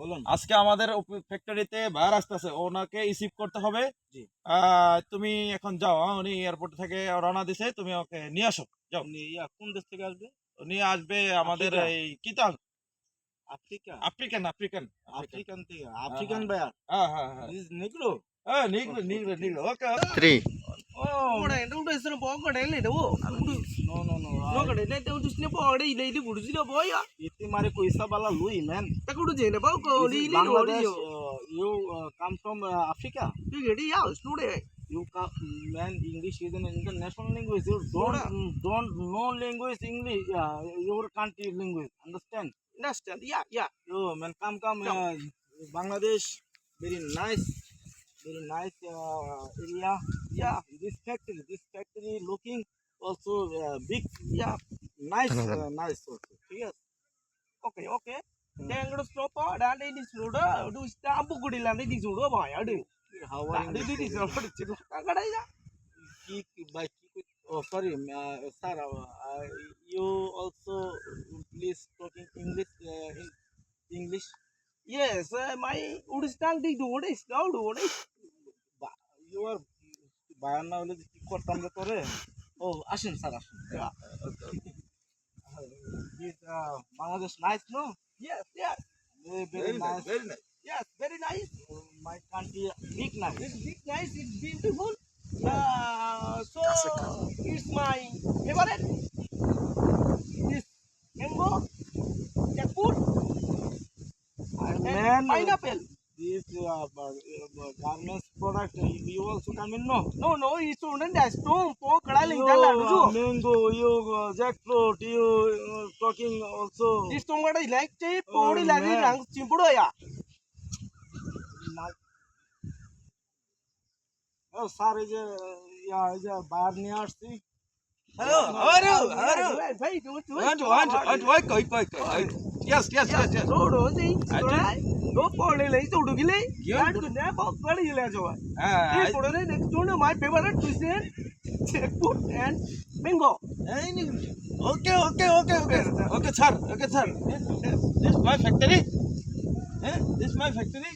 বলুন। আজকে আমাদের ফ্যাক্টরিতে বাইরে আসতেছে, ওনাকে রিসিভ করতে হবে। জি। তুমি এখন যাও, উনি এয়ারপোর্ট থেকে রওনা দিছে, তুমি ওকে নিয়ে আসো। যাও। উনি কোন দেশ থেকে আসবে? উনি আসবে আমাদের আফ্রিকা? এই কিতাব Africa? African African African. African থেকে? হ্যাঁ, আফ্রিকান ভাইয়া? হ্যাঁ, হ্যাঁ, হ্যাঁ। This Negro? হ্যাঁ, নিগলো নিগলো Okay. নিগলো। ওকে। 3 Oh, Ora, ito udah sana bawa kadang ni dah. no, no, no. No kadang ni dah udah sini bawa kadang ini budu sini bawa ya. इतनी मारे कोई सब वाला Louis man. Tak udah jadi bawa kau This ni is ini bawa Bangladesh. dia. You come from Africa. Ini jadi ya, sudah. You come, man. English is an international language. You don't know language English. Your country language. Understand? Understand? Ya, ya. Yo, man, come. Bangladesh, very nice area. Yeah, this factory looking also big. Yeah, nice also. Yes. Okay, okay. Jangan kau stop ah, dah ini sudah. Udah istilah apa kau dilan ini sudah bawa ya deh. How Dah are you? ini sudah cerita kadang ya. Oh, sorry, sir. You also please talking English. English. Yes, my udah stang di dua deh, stang dua deh. You are বায়ান না হলে কি করতাম রে তোরে? ও আসেন sir আসেন। This Bangladesh nice, no? Yes, yes, Very nice. very nice. yes, very nice. My country big nice. It's big, nice, it's beautiful. So it's my favorite. This mango, jackfruit, And and man, pineapple. this garments product you also come in, no? No, it's student that's stone, pork, kadaling, jalan, You, do. mango, you jackfruit, you talking also. This stone kada like chip, Oh, podi lagi man. rang chimpudo ya. Oh, sir, is a bar নিয়ে আসছি। Hello, how are you? How are you? Hey, do it. Yes, yes, yes, yes. No, see, I right? No, podi lagi tu udah gile. Yeah. That tu dia pork kadi gile aja. Ah, This podi next one my favorite twist is jackfruit and mango. okay, sir. This my factory. This my factory.